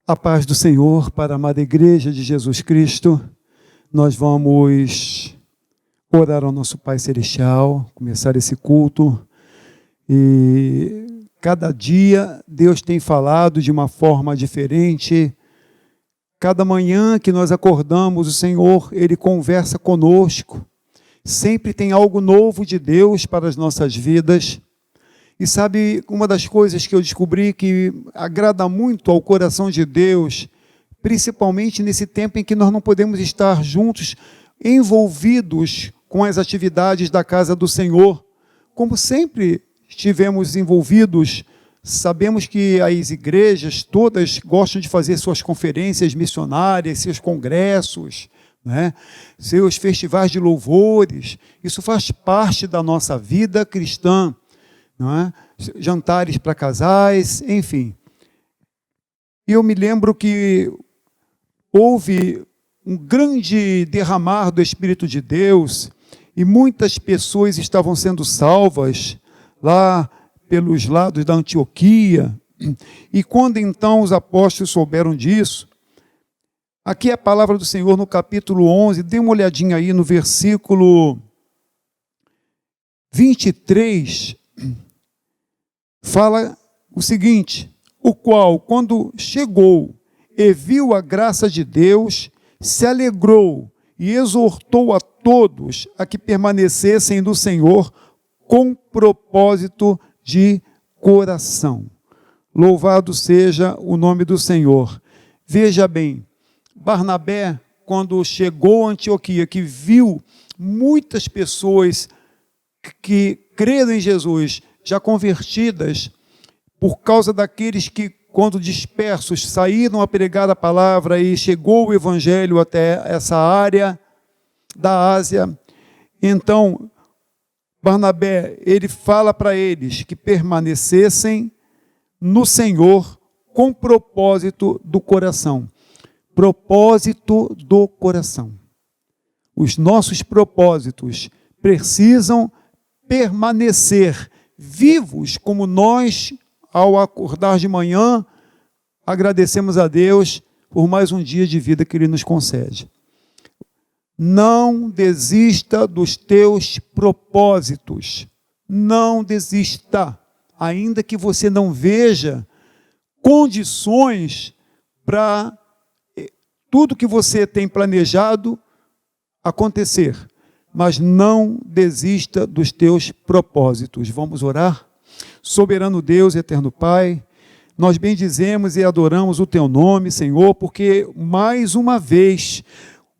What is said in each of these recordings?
A paz do Senhor para a amada Igreja de Jesus Cristo. Nós vamos orar ao nosso Pai Celestial, começar esse culto. E cada dia Deus tem falado de uma forma diferente. Cada manhã que nós acordamos, o Senhor, Ele conversa conosco. Sempre tem algo novo de Deus para as nossas vidas. E sabe, uma das coisas que eu descobri que agrada muito ao coração de Deus, principalmente nesse tempo em que nós não podemos estar juntos, envolvidos com as atividades da casa do Senhor. Como sempre estivemos envolvidos, sabemos que as igrejas todas gostam de fazer suas conferências missionárias, seus congressos, né? Seus festivais de louvores. Isso faz parte da nossa vida cristã. Não é? Jantares para casais, enfim. E eu me lembro que houve um grande derramar do Espírito de Deus e muitas pessoas estavam sendo salvas lá pelos lados da Antioquia. E quando então os apóstolos souberam disso, aqui é a palavra do Senhor no capítulo 11, dê uma olhadinha aí no versículo 23, fala o seguinte: o qual, quando chegou e viu a graça de Deus, se alegrou e exortou a todos a que permanecessem no Senhor com propósito de coração. Louvado seja o nome do Senhor. Veja bem, Barnabé, quando chegou a Antioquia, que viu muitas pessoas que creram em Jesus, já convertidas, por causa daqueles que, quando dispersos, saíram a pregar a palavra e chegou o evangelho até essa área da Ásia. Então, Barnabé, ele fala para eles que permanecessem no Senhor com propósito do coração. Propósito do coração. Os nossos propósitos precisam permanecer vivos, como nós, ao acordar de manhã, agradecemos a Deus por mais um dia de vida que Ele nos concede. Não desista dos teus propósitos. Não desista, ainda que você não veja condições para tudo que você tem planejado acontecer. Mas não desista dos teus propósitos. Vamos orar? Soberano Deus, eterno Pai, nós bendizemos e adoramos o Teu nome, Senhor, porque mais uma vez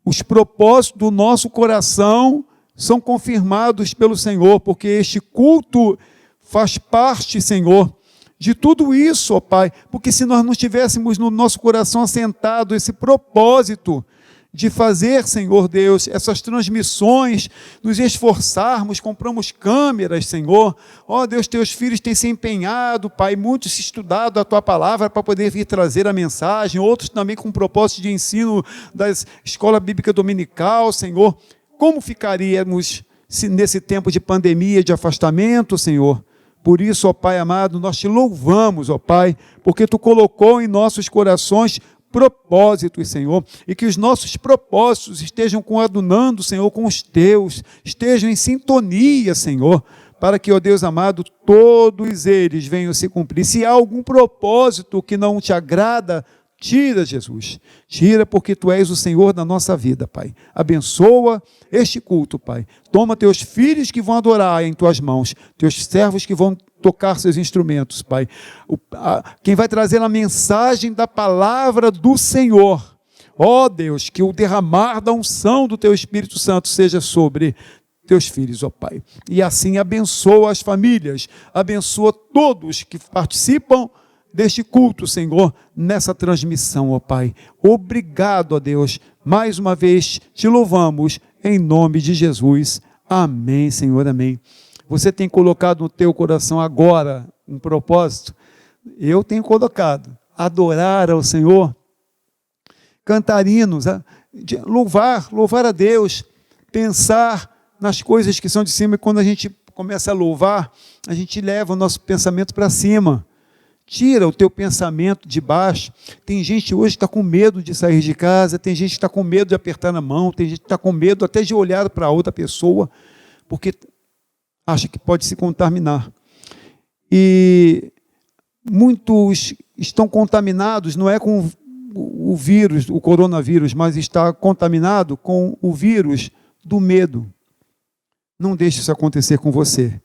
os propósitos do nosso coração são confirmados pelo Senhor, porque este culto faz parte, Senhor, de tudo isso, ó Pai, porque se nós não tivéssemos no nosso coração assentado esse propósito de fazer, Senhor Deus, essas transmissões, nos esforçarmos, compramos câmeras, Senhor. Ó Deus, Teus filhos têm se empenhado, Pai, muitos estudado a Tua palavra para poder vir trazer a mensagem, outros também com propósito de ensino da escola bíblica dominical, Senhor. Como ficaríamos nesse tempo de pandemia, de afastamento, Senhor? Por isso, ó Pai amado, nós Te louvamos, ó Pai, porque Tu colocou em nossos corações propósitos, Senhor, e que os nossos propósitos estejam coadunando, Senhor, com os Teus, estejam em sintonia, Senhor, para que, ó Deus amado, todos eles venham se cumprir. Se há algum propósito que não Te agrada, tira, Jesus, tira, porque Tu és o Senhor da nossa vida, Pai. Abençoa este culto, Pai. Toma Teus filhos que vão adorar em Tuas mãos, Teus servos que vão tocar seus instrumentos, Pai. Quem vai trazer a mensagem da palavra do Senhor. Ó Deus, que o derramar da unção do Teu Espírito Santo seja sobre Teus filhos, ó Pai. E assim abençoa as famílias, abençoa todos que participam deste culto, Senhor, nessa transmissão, ó Pai. Obrigado, ó Deus. Mais uma vez Te louvamos em nome de Jesus. Amém, Senhor, amém. Você tem colocado no teu coração agora um propósito? Eu tenho colocado. Adorar ao Senhor, cantar hinos, louvar a Deus, pensar nas coisas que são de cima. E quando a gente começa a louvar, a gente leva o nosso pensamento para cima. Tira o teu pensamento de baixo. Tem gente hoje que está com medo de sair de casa, tem gente que está com medo de apertar na mão, tem gente que está com medo até de olhar para outra pessoa, porque acha que pode se contaminar. E muitos estão contaminados, não é com o vírus, o coronavírus, mas está contaminado com o vírus do medo. Não deixe isso acontecer com você.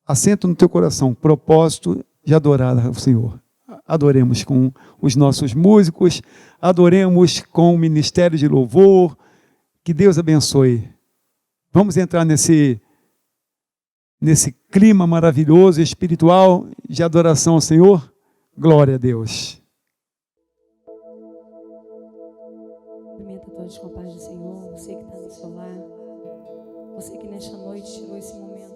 Assenta no teu coração propósito de adorar ao Senhor. Adoremos com os nossos músicos, adoremos com o ministério de louvor. Que Deus abençoe. Vamos entrar nesse clima maravilhoso, espiritual, de adoração ao Senhor. Glória a Deus. Cumprimento a todos com a paz do Senhor. Você que está no seu lar, você que nesta noite tirou esse momento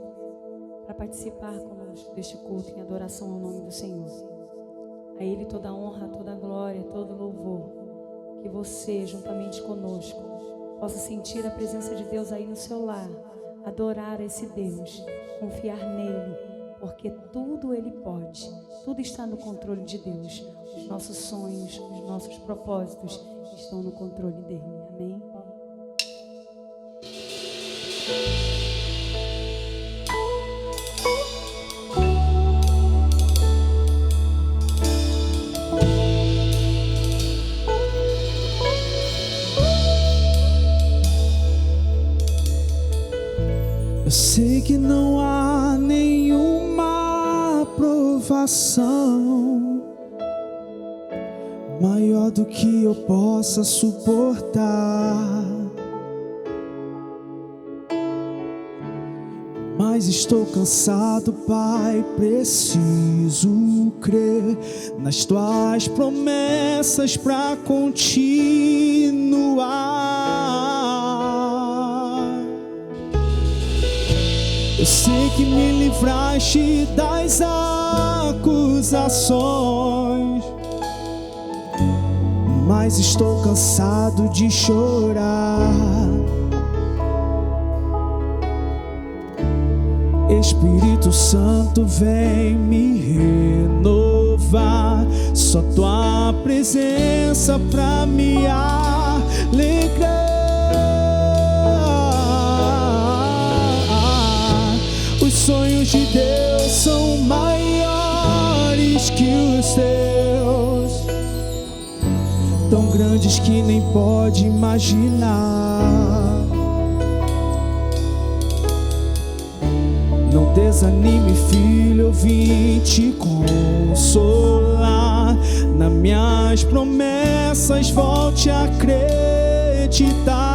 para participar conosco deste culto em adoração ao nome do Senhor. A Ele toda a honra, toda a glória, todo o louvor. Que você, juntamente conosco, possa sentir a presença de Deus aí no seu lar, adorar esse Deus, confiar nele, porque tudo Ele pode, tudo está no controle de Deus. Os nossos sonhos, os nossos propósitos estão no controle dele. Amém? Eu sei que não há nenhuma provação maior do que eu possa suportar, mas estou cansado, Pai, preciso crer nas Tuas promessas para continuar. Eu sei que me livraste das acusações, mas estou cansado de chorar. Espírito Santo, vem me renovar. Só Tua presença pra me alegrar. Os sonhos de Deus são maiores que os teus, tão grandes que nem pode imaginar. Não desanime, filho, eu vim te consolar. Nas minhas promessas volte a acreditar.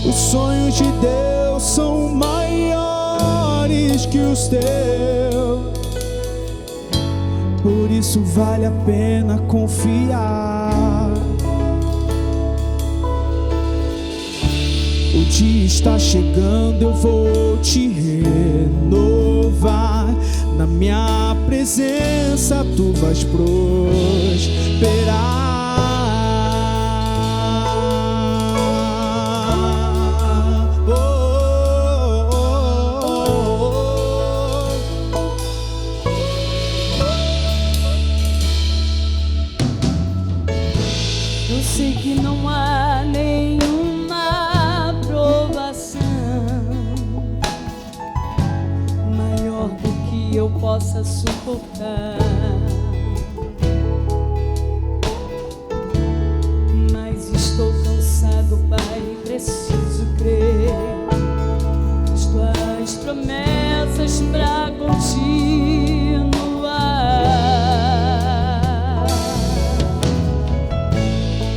Os sonhos de Deus são maiores que os teus, por isso vale a pena confiar. O dia está chegando, eu vou te renovar. Na minha presença tu vais prosperar. Eu sei que não há nenhuma provação maior do que eu possa suportar, mas estou cansado, Pai, preciso crer nas Tuas promessas pra continuar.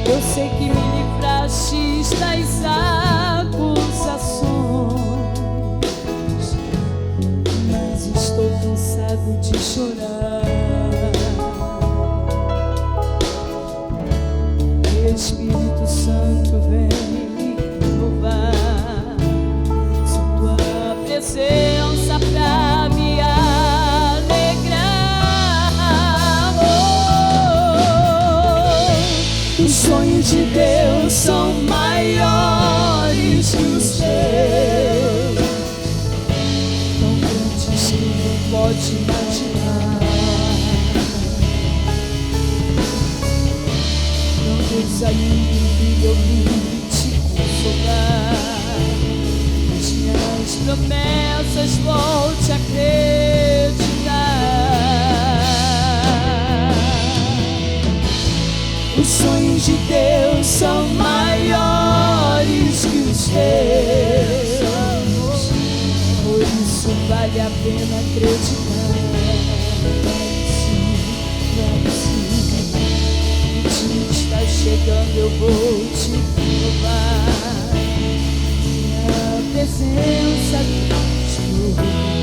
Eu sei que me livraste das acusações, mas estou cansado de chorar. Espírito Santo, vem me renovar. Só Tua presença pra me alegrar. Os sonhos de Deus são maiores que os teus, tão pode imaginar. Não desanime, eu vim te consolar. Nas minhas promessas volte a acreditar. Os sonhos de Deus são maiores que os teus, por isso vale a pena acreditar. Vale sim, o dia está chegando, eu vou te provar. Minha presença te protegerá.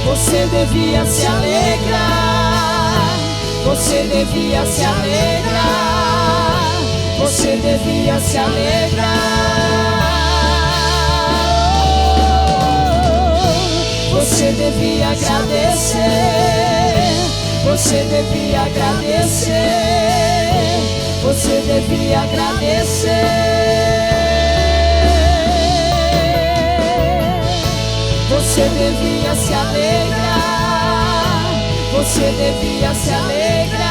Você devia se alegrar, você devia se alegrar, você devia se alegrar. Você devia agradecer, você devia agradecer, você devia agradecer. Você devia se alegrar, você devia se alegrar,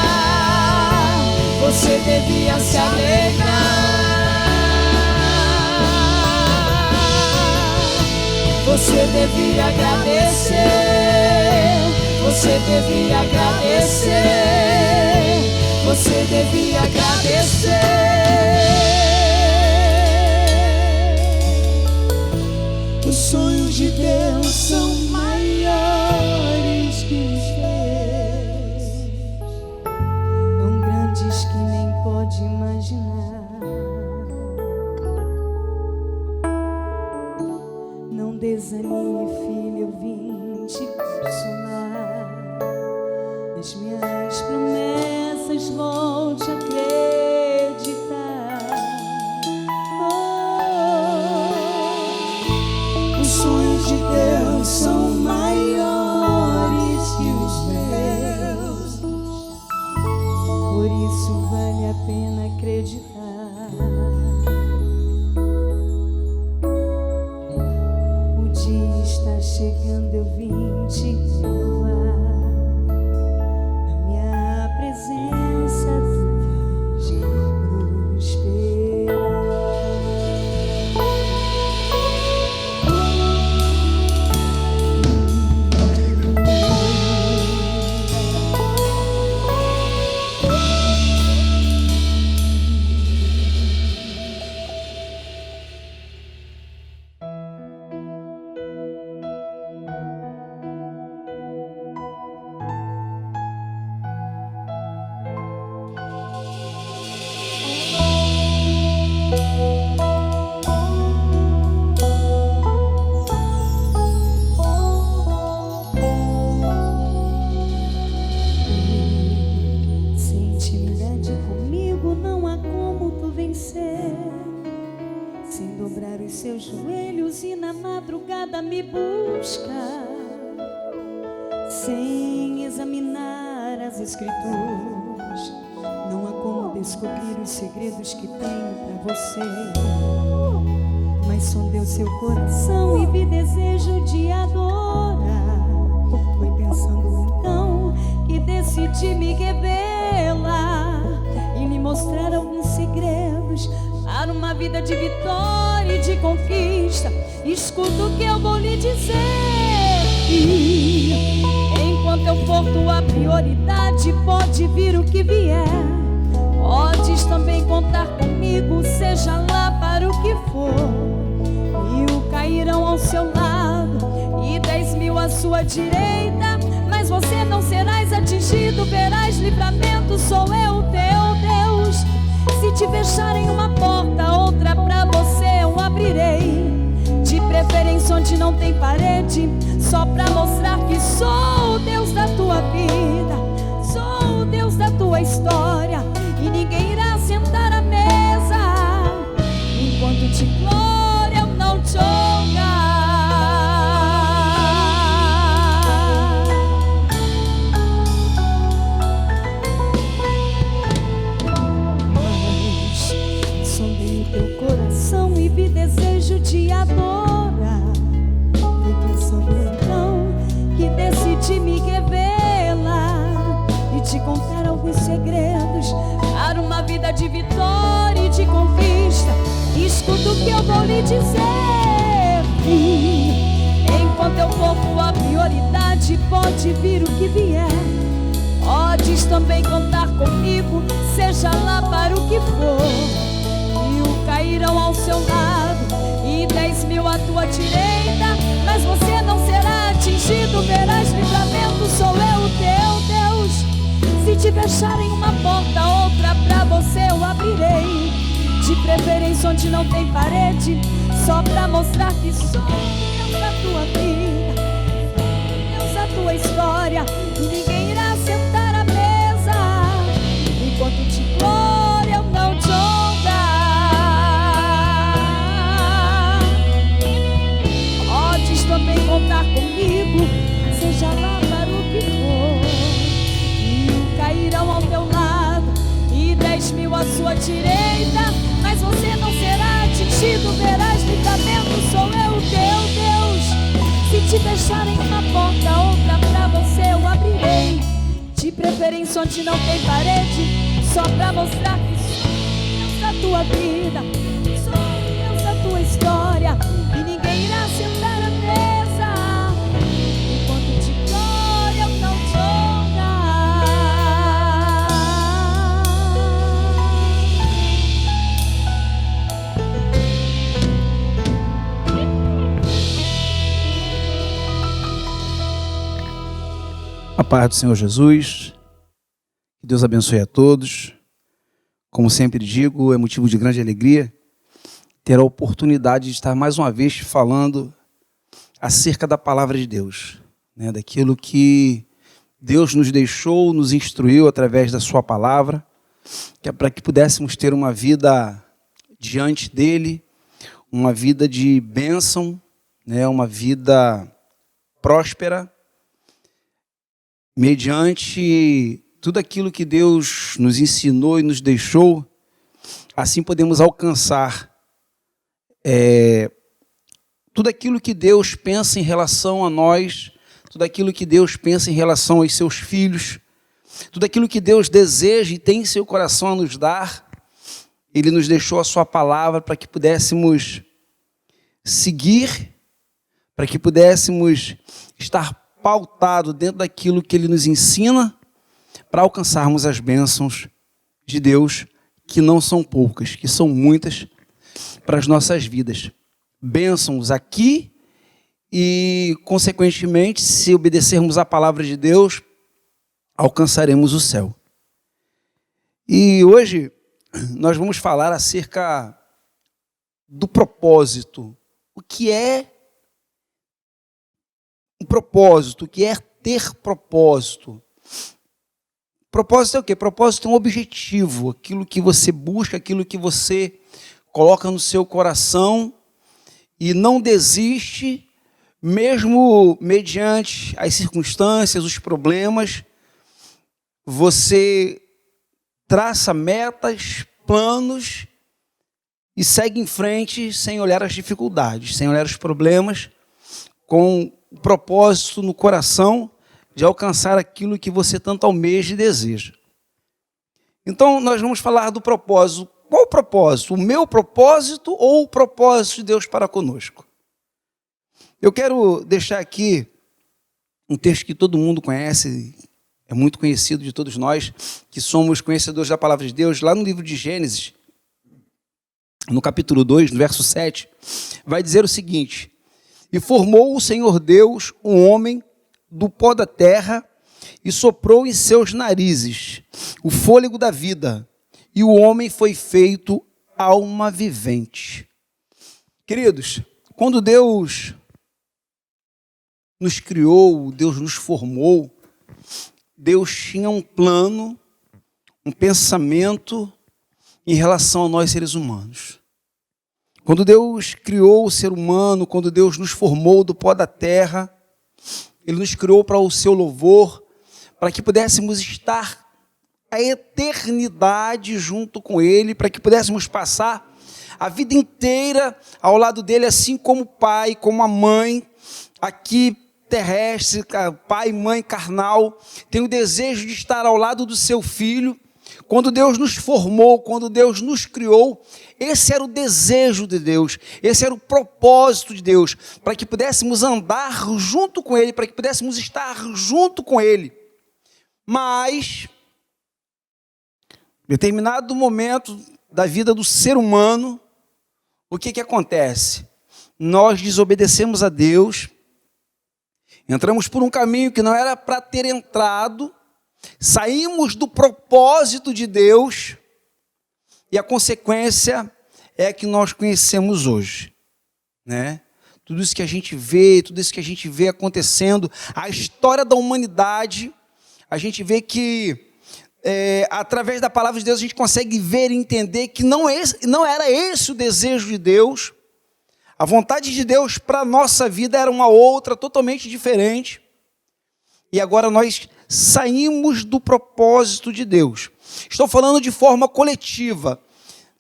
você devia se alegrar. Você devia agradecer, você devia agradecer, você devia agradecer. Os sonhos de Deus são maiores que os teus, tão grandes que nem pode imaginar. Não desanime, filho, eu vim te consolar. Nas minhas promessas volte a acreditar. Os sonhos de Deus são maiores que os teus, por isso vale a pena acreditar. O dia está chegando, eu vim te provar. Na minha presença tu vais prosperar. Sem intimidade comigo não há como tu vencer. Sem dobrar os seus joelhos e na madrugada me buscar. Sem examinar as escrituras, não há como descobrir os segredos que tenho pra você. Mas sondei o seu coração e vi desejo de adorar. Foi pensando então que decidi me revelar e lhe mostrar alguns segredos para uma vida de vitória e de conquista. Escuta o que eu vou lhe dizer. E enquanto eu for tua prioridade, pode vir o que vier. Podes também contar comigo, seja lá para o que for. 1000 cairão ao seu lado e 10.000 à sua direita, mas você não serás atingido, verás livramento. Sou eu, teu Deus. Se te fecharem uma porta, outra pra você eu abrirei. De preferência onde não tem parede, só pra mostrar que sou o Deus da tua vida, sou o Deus da tua história. E ninguém irá sentar à mesa enquanto de glória eu não te ouço. vida de vitória e de conquista. Escuta o que eu vou lhe dizer. Enquanto eu for tua prioridade, pode vir o que vier. Podes também contar comigo, seja lá para o que for. 1000 cairão ao seu lado e 10.000 à tua direita, mas você não será atingido. Verás livramento, sou eu, o teu Deus. Se te fecharem uma porta, outra pra você eu abrirei. De preferência onde não tem parede, só pra mostrar que sou Deus da tua vida, Deus da tua história. E ninguém irá sentar à mesa enquanto de glória eu não te honrar. Podes também contar comigo, seja lá para o que for. 1000 cairão ao teu lado e 10.000 à sua direita, mas você não será atingido. Verás livramento, sou eu, o teu Deus. Se te fecharem uma porta, outra pra você eu abrirei. De preferência onde não tem parede, só pra mostrar que sou Deus da tua vida, sou Deus da tua história. E ninguém irá sentar à mesa enquanto de glória eu não te honrar. A paz do Senhor Jesus, que Deus abençoe a todos. Como sempre digo, é motivo de grande alegria ter a oportunidade de estar mais uma vez falando acerca da palavra de Deus, né? Daquilo que Deus nos deixou, nos instruiu através da sua palavra, que é para que pudéssemos ter uma vida diante dele, uma vida de bênção, né? Uma vida próspera, mediante tudo aquilo que Deus nos ensinou e nos deixou. Assim podemos alcançar tudo aquilo que Deus pensa em relação a nós, tudo aquilo que Deus pensa em relação aos seus filhos, tudo aquilo que Deus deseja e tem em seu coração a nos dar. Ele nos deixou a sua palavra para que pudéssemos seguir, para que pudéssemos estar pautado dentro daquilo que Ele nos ensina, para alcançarmos as bênçãos de Deus, que não são poucas, que são muitas para as nossas vidas. Bênçãos aqui e, consequentemente, se obedecermos à palavra de Deus, alcançaremos o céu. E hoje nós vamos falar acerca do propósito. O que é um propósito? O que é ter propósito? Propósito é o quê? Propósito é um objetivo, aquilo que você busca, aquilo que você coloca no seu coração e não desiste, mesmo mediante as circunstâncias, os problemas. Você traça metas, planos e segue em frente sem olhar as dificuldades, sem olhar os problemas, com o propósito no coração de alcançar aquilo que você tanto almeja e deseja. Então, nós vamos falar do propósito. Qual o propósito? O meu propósito ou o propósito de Deus para conosco? Eu quero deixar aqui um texto que todo mundo conhece, é muito conhecido de todos nós, que somos conhecedores da palavra de Deus. Lá no livro de Gênesis, no capítulo 2, no verso 7, vai dizer o seguinte: e formou o Senhor Deus um homem do pó da terra e soprou em seus narizes o fôlego da vida, e o homem foi feito alma vivente. Queridos, quando Deus nos criou, Deus nos formou, Deus tinha um plano, um pensamento em relação a nós seres humanos. Quando Deus criou o ser humano, quando Deus nos formou do pó da terra, Ele nos criou para o seu louvor, para que pudéssemos estar a eternidade junto com Ele, para que pudéssemos passar a vida inteira ao lado dele, assim como o pai, como a mãe, aqui terrestre, pai e mãe carnal, tem o desejo de estar ao lado do seu filho, quando Deus nos formou, quando Deus nos criou, esse era o desejo de Deus, esse era o propósito de Deus, para que pudéssemos andar junto com Ele, para que pudéssemos estar junto com Ele. Mas, em determinado momento da vida do ser humano, o que acontece? Nós desobedecemos a Deus, entramos por um caminho que não era para ter entrado, saímos do propósito de Deus, e a consequência é que nós conhecemos hoje, né? Tudo isso que a gente vê acontecendo, a história da humanidade, a gente vê que através da palavra de Deus a gente consegue ver e entender que não era esse o desejo de Deus. A vontade de Deus para a nossa vida era uma outra, totalmente diferente. E agora nós saímos do propósito de Deus. Estou falando de forma coletiva.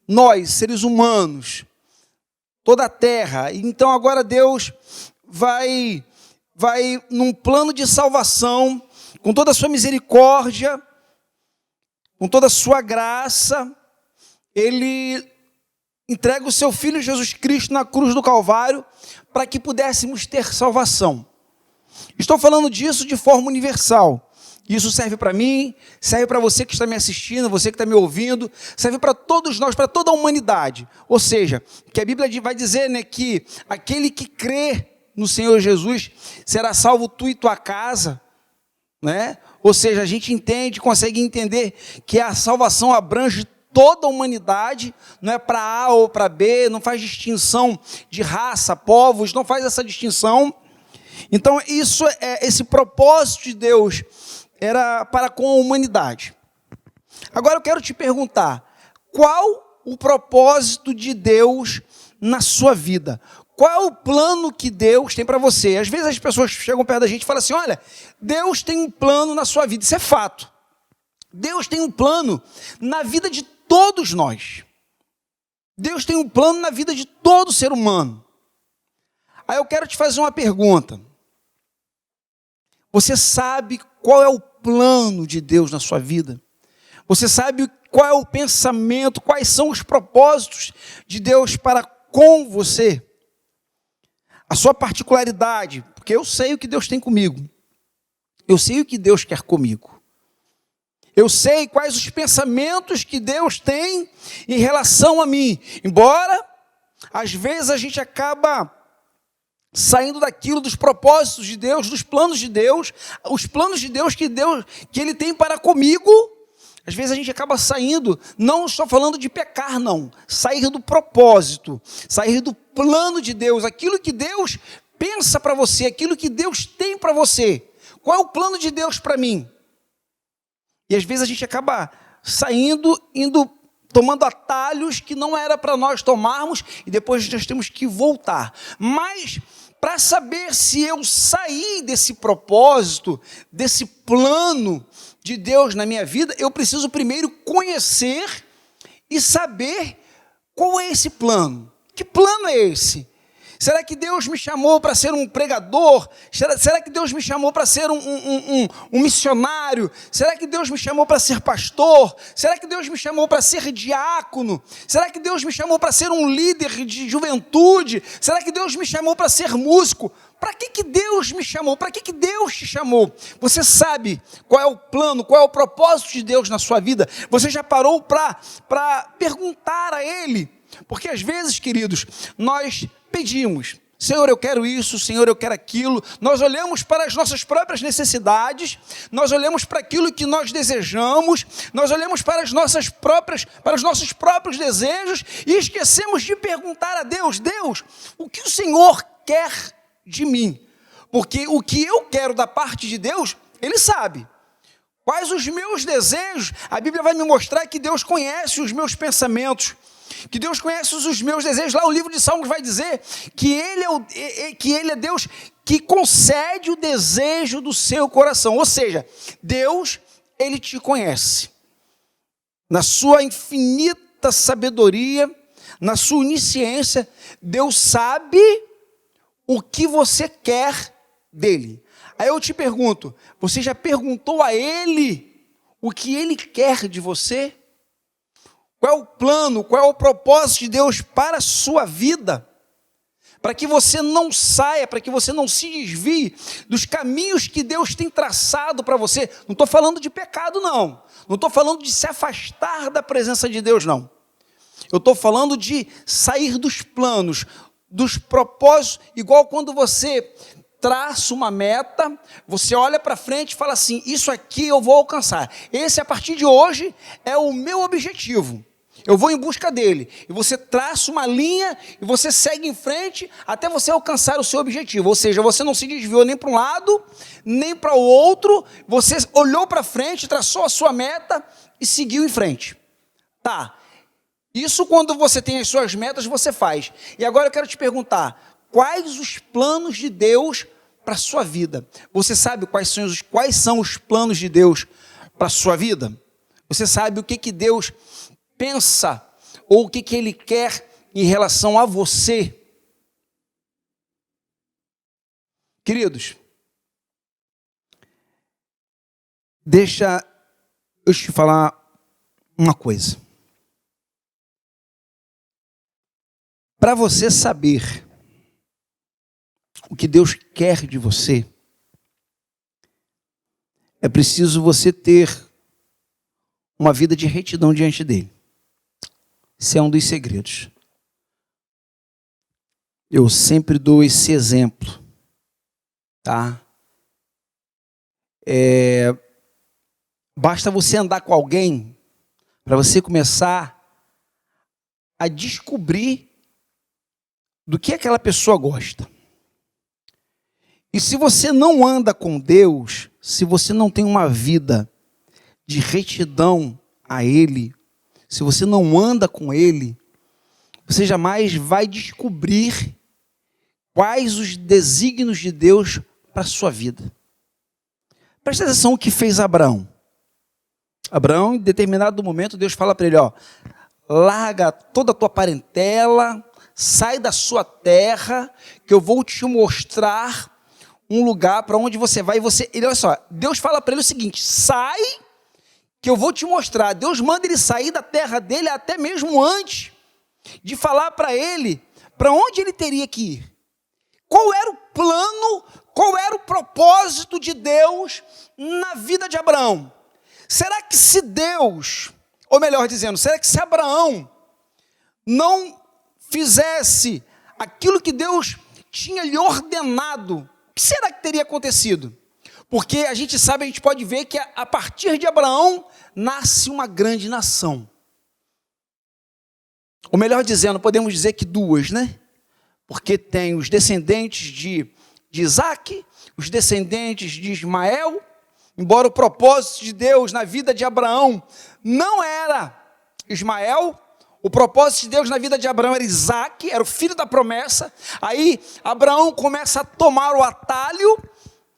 Nós, seres humanos, toda a terra. Então agora Deus vai num plano de salvação, com toda a sua misericórdia, com toda a sua graça, Ele entrega o seu Filho Jesus Cristo na cruz do Calvário, para que pudéssemos ter salvação. Estou falando disso de forma universal. Isso serve para mim, serve para você que está me assistindo, você que está me ouvindo, serve para todos nós, para toda a humanidade. Ou seja, que a Bíblia vai dizer, né, que aquele que crê no Senhor Jesus será salvo tu e tua casa, né? Ou seja, a gente consegue entender que a salvação abrange toda a humanidade, não é para A ou para B, não faz distinção de raça, povos, não faz essa distinção. Então, esse propósito de Deus era para com a humanidade. Agora eu quero te perguntar, qual o propósito de Deus na sua vida? Qual é o plano que Deus tem para você? Às vezes as pessoas chegam perto da gente e falam assim, olha, Deus tem um plano na sua vida. Isso é fato. Deus tem um plano na vida de todos nós. Deus tem um plano na vida de todo ser humano. Aí eu quero te fazer uma pergunta. Você sabe qual é o plano de Deus na sua vida? Você sabe qual é o pensamento, quais são os propósitos de Deus para com você? A sua particularidade, porque eu sei o que Deus tem comigo. Eu sei o que Deus quer comigo. Eu sei quais os pensamentos que Deus tem em relação a mim. Embora, às vezes, a gente acaba saindo daquilo, dos propósitos de Deus, dos planos de Deus, os planos de Deus que Ele tem para comigo. Às vezes a gente acaba saindo, não estou falando de pecar, não. Sair do propósito, sair do plano de Deus, aquilo que Deus pensa para você, aquilo que Deus tem para você. Qual é o plano de Deus para mim? E às vezes a gente acaba saindo, tomando atalhos que não era para nós tomarmos, e depois nós temos que voltar. Mas, para saber se eu saí desse propósito, desse plano de Deus na minha vida, eu preciso primeiro conhecer e saber qual é esse plano. Que plano é esse? Será que Deus me chamou para ser um pregador? Será que Deus me chamou para ser um missionário? Será que Deus me chamou para ser pastor? Será que Deus me chamou para ser diácono? Será que Deus me chamou para ser um líder de juventude? Será que Deus me chamou para ser músico? Para que Deus me chamou? Para que Deus te chamou? Você sabe qual é o plano, qual é o propósito de Deus na sua vida? Você já parou para perguntar a Ele? Porque às vezes, queridos, nós pedimos, Senhor, eu quero isso, Senhor, eu quero aquilo. Nós olhamos para as nossas próprias necessidades, nós olhamos para aquilo que nós desejamos, nós olhamos para os nossos próprios desejos e esquecemos de perguntar a Deus, Deus, o que o Senhor quer de mim? Porque o que eu quero da parte de Deus, Ele sabe. Quais os meus desejos? A Bíblia vai me mostrar que Deus conhece os meus pensamentos, que Deus conhece os meus desejos. Lá o livro de Salmos vai dizer que Ele é Deus que concede o desejo do seu coração. Ou seja, Deus, Ele te conhece. Na sua infinita sabedoria, na sua onisciência, Deus sabe o que você quer dele. Aí eu te pergunto, você já perguntou a Ele o que Ele quer de você? Qual é o plano, qual é o propósito de Deus para a sua vida? Para que você não saia, para que você não se desvie dos caminhos que Deus tem traçado para você. Não estou falando de pecado, não. Não estou falando de se afastar da presença de Deus, não. Eu estou falando de sair dos planos, dos propósitos, igual quando você traça uma meta, você olha para frente e fala assim, isso aqui eu vou alcançar. Esse, a partir de hoje, é o meu objetivo. Eu vou em busca dele. E você traça uma linha e você segue em frente até você alcançar o seu objetivo. Ou seja, você não se desviou nem para um lado, nem para o outro. Você olhou para frente, traçou a sua meta e seguiu em frente. Tá. Isso quando você tem as suas metas, você faz. E agora eu quero te perguntar, quais os planos de Deus para a sua vida? Você sabe quais são os planos de Deus para a sua vida? Você sabe o que Deus pensa ou o que Ele quer em relação a você? Queridos, deixa eu te falar uma coisa. Para você saber o que Deus quer de você, é preciso você ter uma vida de retidão diante dele. Esse é um dos segredos. Eu sempre dou esse exemplo, tá? Basta você andar com alguém para você começar a descobrir do que aquela pessoa gosta. E se você não anda com Deus, se você não tem uma vida de retidão a Ele, se você não anda com Ele, você jamais vai descobrir quais os desígnios de Deus para a sua vida. Presta atenção o que fez Abraão. Abraão, em determinado momento, Deus fala para ele, larga toda a tua parentela, sai da sua terra, que eu vou te mostrar um lugar para onde você vai. Olha só, Deus fala para ele o seguinte, sai, que eu vou te mostrar. Deus manda ele sair da terra dele até mesmo antes de falar para ele para onde ele teria que ir. Qual era o plano, qual era o propósito de Deus na vida de Abraão? Será que se Deus, ou melhor dizendo, será que se Abraão não fizesse aquilo que Deus tinha lhe ordenado, o que será que teria acontecido? Porque a gente sabe, a gente pode ver que a partir de Abraão nasce uma grande nação. Ou melhor dizendo, podemos dizer que duas, né? Porque tem os descendentes de Isaac, os descendentes de Ismael, embora o propósito de Deus na vida de Abraão não era Ismael, o propósito de Deus na vida de Abraão era Isaac, era o filho da promessa. Aí Abraão começa a tomar o atalho,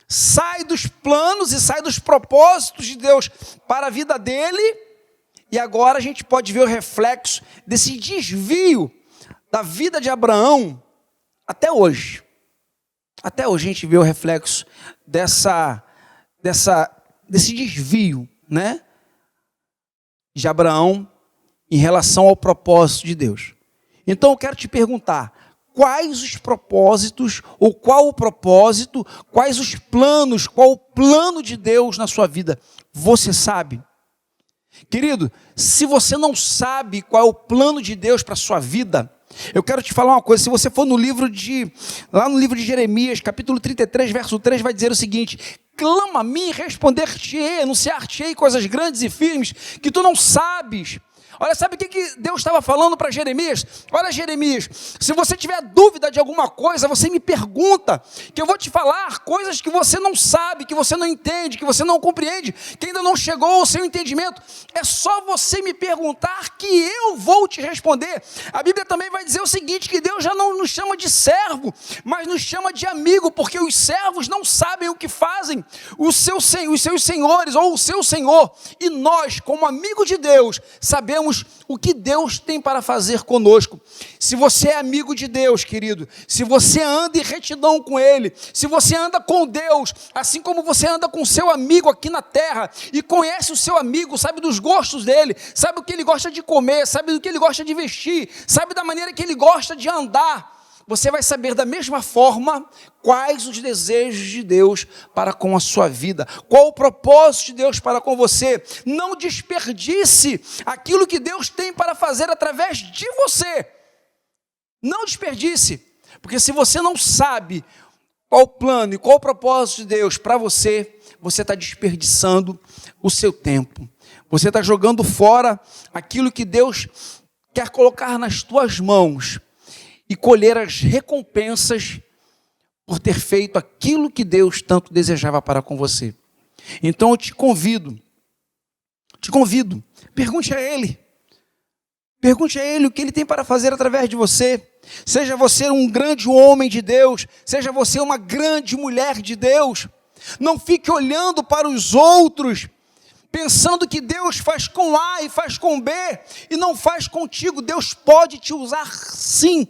sai dos planos e sai dos propósitos de Deus para a vida dele, e agora a gente pode ver o reflexo desse desvio da vida de Abraão até hoje. Até hoje a gente vê o reflexo desse desvio, né, de Abraão em relação ao propósito de Deus. Então eu quero te perguntar, quais os propósitos, ou qual o propósito, quais os planos, qual o plano de Deus na sua vida? Você sabe? Querido, se você não sabe qual é o plano de Deus para a sua vida, eu quero te falar uma coisa. Se você for lá no livro de Jeremias, capítulo 33, verso 3, vai dizer o seguinte: clama a mim e responder-te-ei, anunciar-te-ei coisas grandes e firmes que tu não sabes. Olha, sabe o que Deus estava falando para Jeremias? Olha, Jeremias, se você tiver dúvida de alguma coisa, você me pergunta, que eu vou te falar coisas que você não sabe, que você não entende, que você não compreende, que ainda não chegou ao seu entendimento. É só você me perguntar que eu vou te responder. A Bíblia também vai dizer o seguinte, que Deus já não nos chama de servo, mas nos chama de amigo, porque os servos não sabem o que fazem os seus senhores ou o seu Senhor. E nós, como amigo de Deus, sabemos sabemos o que Deus tem para fazer conosco. Se você é amigo de Deus, querido, se você anda em retidão com Ele, se você anda com Deus, assim como você anda com seu amigo aqui na terra, e conhece o seu amigo, sabe dos gostos dele, sabe o que ele gosta de comer, sabe do que ele gosta de vestir, sabe da maneira que ele gosta de andar, você vai saber da mesma forma quais os desejos de Deus para com a sua vida, qual o propósito de Deus para com você. Não desperdice aquilo que Deus tem para fazer através de você. Não desperdice, porque se você não sabe qual o plano e qual o propósito de Deus para você, você está desperdiçando o seu tempo. Você está jogando fora aquilo que Deus quer colocar nas tuas mãos e colher as recompensas por ter feito aquilo que Deus tanto desejava para com você. Então eu te convido, pergunte a Ele o que Ele tem para fazer através de você. Seja você um grande homem de Deus, seja você uma grande mulher de Deus, não fique olhando para os outros, pensando que Deus faz com A e faz com B, e não faz contigo. Deus pode te usar sim,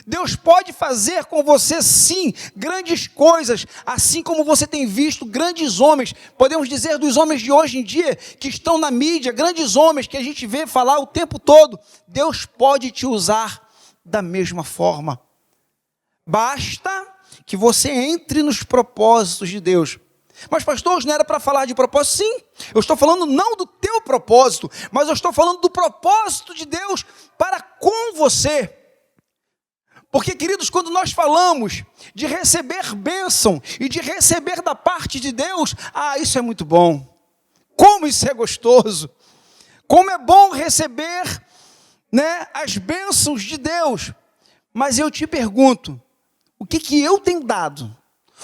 Deus pode fazer com você sim, grandes coisas, assim como você tem visto grandes homens, podemos dizer dos homens de hoje em dia, que estão na mídia, grandes homens que a gente vê falar o tempo todo. Deus pode te usar da mesma forma, basta que você entre nos propósitos de Deus. Mas pastor, hoje não era para falar de propósito? Sim, eu estou falando não do teu propósito, mas eu estou falando do propósito de Deus para com você. Porque, queridos, quando nós falamos de receber bênção e de receber da parte de Deus, isso é muito bom. Como isso é gostoso. Como é bom receber, as bênçãos de Deus. Mas eu te pergunto, o que eu tenho dado?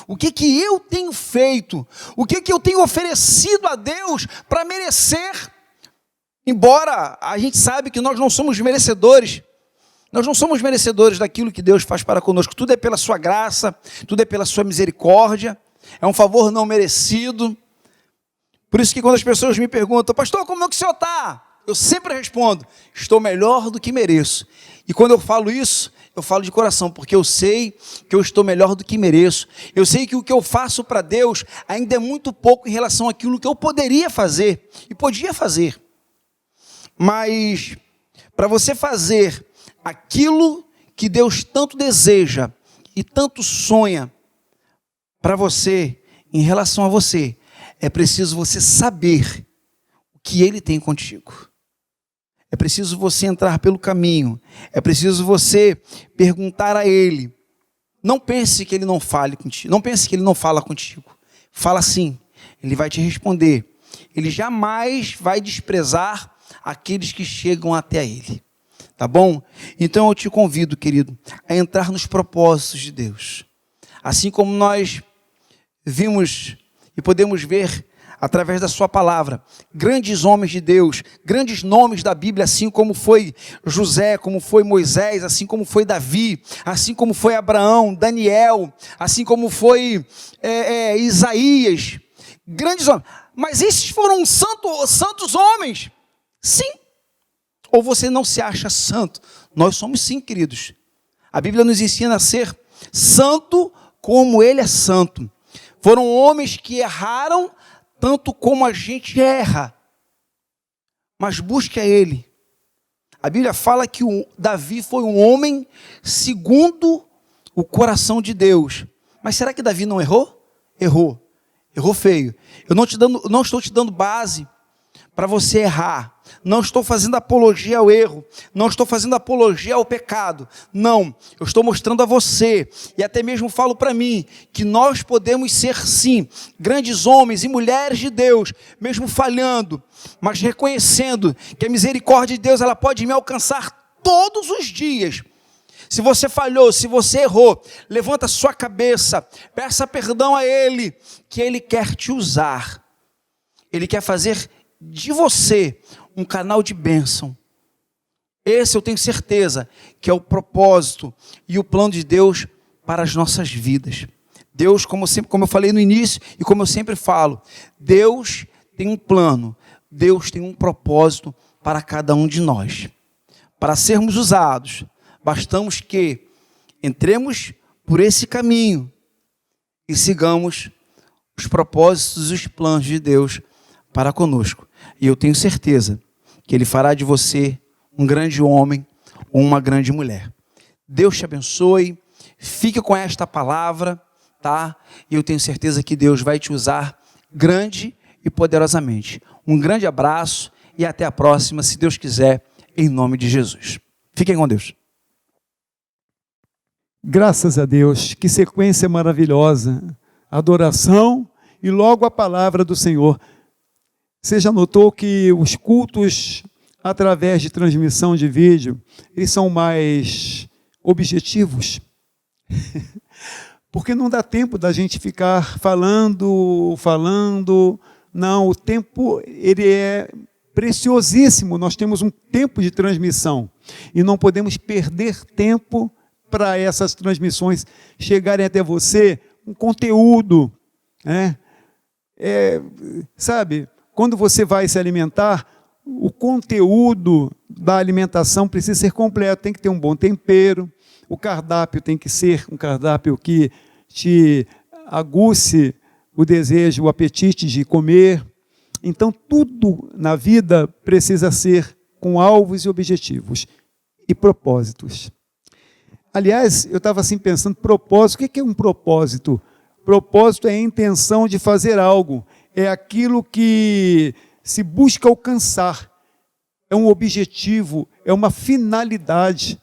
O que eu tenho feito? O que eu tenho oferecido a Deus para merecer? Embora a gente sabe que nós não somos merecedores. Nós não somos merecedores daquilo que Deus faz para conosco. Tudo é pela sua graça, tudo é pela sua misericórdia. É um favor não merecido. Por isso que quando as pessoas me perguntam, pastor, como é que o senhor está? Eu sempre respondo, estou melhor do que mereço. E quando eu falo isso, eu falo de coração, porque eu sei que eu estou melhor do que mereço. Eu sei que o que eu faço para Deus ainda é muito pouco em relação àquilo que eu poderia fazer e podia fazer. Mas para você fazer aquilo que Deus tanto deseja e tanto sonha para você, em relação a você, é preciso você saber o que Ele tem contigo. É preciso você entrar pelo caminho. É preciso você perguntar a Ele. Não pense que Ele não fale contigo. Não pense que Ele não fala contigo. Fala sim. Ele vai te responder. Ele jamais vai desprezar aqueles que chegam até Ele. Tá bom? Então eu te convido, querido, a entrar nos propósitos de Deus. Assim como nós vimos e podemos ver através da sua palavra, grandes homens de Deus, grandes nomes da Bíblia, assim como foi José, como foi Moisés, assim como foi Davi, assim como foi Abraão, Daniel, assim como foi Isaías, grandes homens. Mas esses foram santos homens, sim. Ou você não se acha santo? Nós somos sim, queridos. A Bíblia nos ensina a ser santo como Ele é santo. Foram homens que erraram tanto como a gente erra. Mas busque a Ele. A Bíblia fala que Davi foi um homem segundo o coração de Deus. Mas será que Davi não errou? Errou. Errou feio. Eu não estou te dando base para você errar. Não estou fazendo apologia ao erro, não estou fazendo apologia ao pecado, não, eu estou mostrando a você, e até mesmo falo para mim, que nós podemos ser sim, grandes homens e mulheres de Deus, mesmo falhando, mas reconhecendo que a misericórdia de Deus, ela pode me alcançar todos os dias. Se você falhou, se você errou, levanta a sua cabeça, peça perdão a Ele, que Ele quer te usar, Ele quer fazer de você um canal de bênção. Esse eu tenho certeza que é o propósito e o plano de Deus para as nossas vidas. Deus, como eu falei no início e como eu sempre falo, Deus tem um plano, Deus tem um propósito para cada um de nós. Para sermos usados, bastamos que entremos por esse caminho e sigamos os propósitos e os planos de Deus para conosco. E eu tenho certeza que Ele fará de você um grande homem ou uma grande mulher. Deus te abençoe, fique com esta palavra, tá? E eu tenho certeza que Deus vai te usar grande e poderosamente. Um grande abraço e até a próxima, se Deus quiser, em nome de Jesus. Fiquem com Deus. Graças a Deus, que sequência maravilhosa. Adoração e logo a palavra do Senhor. Você já notou que os cultos, através de transmissão de vídeo, eles são mais objetivos? Porque não dá tempo da gente ficar falando. Não, o tempo ele é preciosíssimo. Nós temos um tempo de transmissão e não podemos perder tempo para essas transmissões chegarem até você, um conteúdo, né? Sabe, quando você vai se alimentar, o conteúdo da alimentação precisa ser completo, tem que ter um bom tempero, o cardápio tem que ser um cardápio que te aguce o desejo, o apetite de comer. Então, tudo na vida precisa ser com alvos e objetivos e propósitos. Aliás, eu estava assim pensando, propósito, o que é um propósito? Propósito é a intenção de fazer algo, é aquilo que se busca alcançar, é um objetivo, é uma finalidade.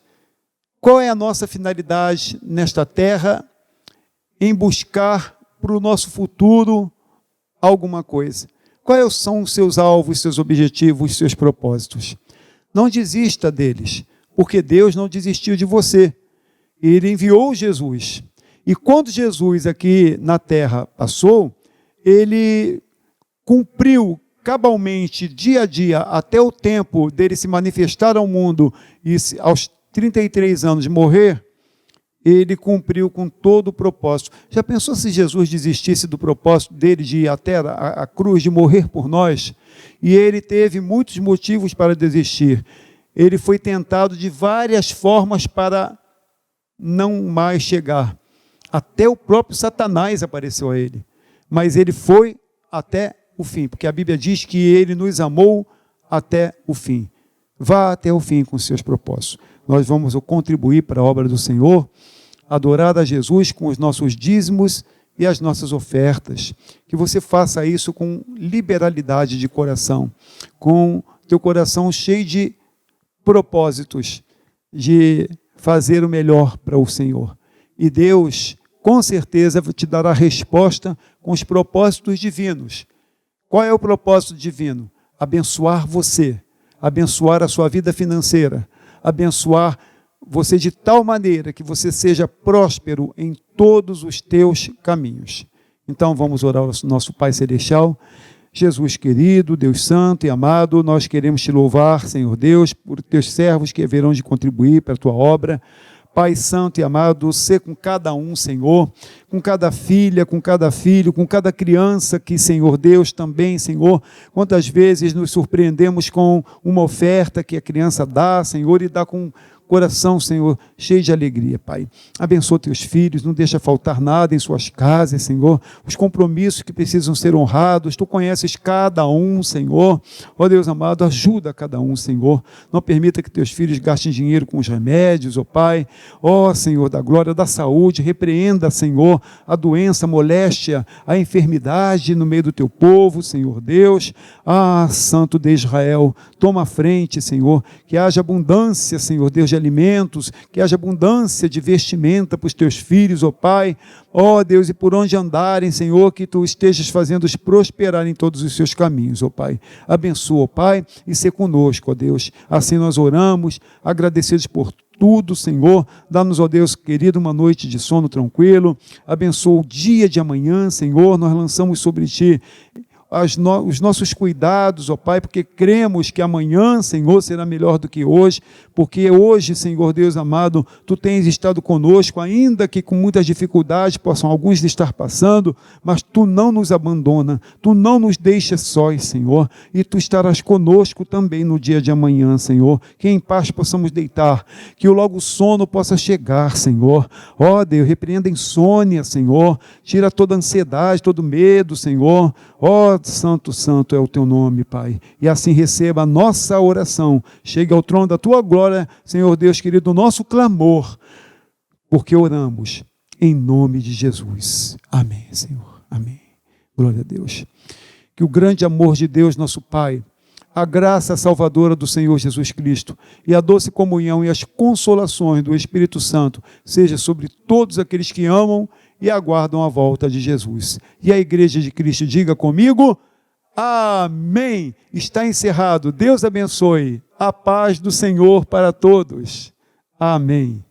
Qual é a nossa finalidade nesta terra? Em buscar para o nosso futuro alguma coisa. Quais são os seus alvos, seus objetivos, seus propósitos? Não desista deles, porque Deus não desistiu de você. Ele enviou Jesus. E quando Jesus aqui na terra passou, ele cumpriu cabalmente, dia a dia, até o tempo dele se manifestar ao mundo e aos 33 anos de morrer, ele cumpriu com todo o propósito. Já pensou se Jesus desistisse do propósito dele de ir até a cruz, de morrer por nós? E ele teve muitos motivos para desistir. Ele foi tentado de várias formas para não mais chegar. Até o próprio Satanás apareceu a ele. Mas ele foi até o fim, porque a Bíblia diz que ele nos amou até o fim. Vá até o fim com seus propósitos. Nós vamos contribuir para a obra do Senhor, adorar a Jesus com os nossos dízimos e as nossas ofertas. Que você faça isso com liberalidade de coração, com teu coração cheio de propósitos, de fazer o melhor para o Senhor. E Deus, com certeza, te dará resposta com os propósitos divinos. Qual é o propósito divino? Abençoar você, abençoar a sua vida financeira, abençoar você de tal maneira que você seja próspero em todos os teus caminhos. Então vamos orar ao nosso Pai Celestial. Jesus querido, Deus santo e amado, nós queremos te louvar, Senhor Deus, por teus servos que haverão de contribuir para a tua obra. Pai santo e amado, sê com cada um, Senhor, com cada filha, com cada filho, com cada criança que, Senhor Deus, também, Senhor, quantas vezes nos surpreendemos com uma oferta que a criança dá, Senhor, e dá com coração, Senhor, cheio de alegria, Pai. Abençoa teus filhos, não deixa faltar nada em suas casas, Senhor. Os compromissos que precisam ser honrados, Tu conheces cada um, Senhor. Ó Deus amado, ajuda cada um, Senhor. Não permita que teus filhos gastem dinheiro com os remédios, ó Pai. Ó Senhor da glória, da saúde, repreenda, Senhor, a doença, a moléstia, a enfermidade no meio do teu povo, Senhor Deus. Ah, Santo de Israel, toma a frente, Senhor, que haja abundância, Senhor Deus, de alimentos, que haja abundância de vestimenta para os teus filhos, ó Pai. Ó Deus, e por onde andarem, Senhor, que Tu estejas fazendo-os prosperar em todos os seus caminhos, ó Pai. Abençoa, ó Pai, e sê conosco, ó Deus. Assim nós oramos, agradecidos por tudo, Senhor. Dá-nos, ó Deus querido, uma noite de sono tranquilo. Abençoa o dia de amanhã, Senhor. Nós lançamos sobre Ti os nossos cuidados, ó Pai, porque cremos que amanhã, Senhor, será melhor do que hoje, porque hoje, Senhor Deus amado, Tu tens estado conosco, ainda que com muitas dificuldades possam alguns estar passando, mas Tu não nos abandona, Tu não nos deixas sós, Senhor, e Tu estarás conosco também no dia de amanhã, Senhor, que em paz possamos deitar, que logo o sono possa chegar, Senhor. Ó Deus, repreenda a insônia, Senhor, tira toda a ansiedade, todo medo, Senhor. Ó Santo, Santo é o Teu nome, Pai, e assim receba a nossa oração, chegue ao trono da Tua glória, Senhor Deus querido, o nosso clamor, porque oramos em nome de Jesus. Amém, Senhor, amém. Glória a Deus. Que o grande amor de Deus, nosso Pai, a graça salvadora do Senhor Jesus Cristo e a doce comunhão e as consolações do Espírito Santo seja sobre todos aqueles que amam e aguardam a volta de Jesus. E a Igreja de Cristo diga comigo, amém. Está encerrado. Deus abençoe. A paz do Senhor para todos. Amém.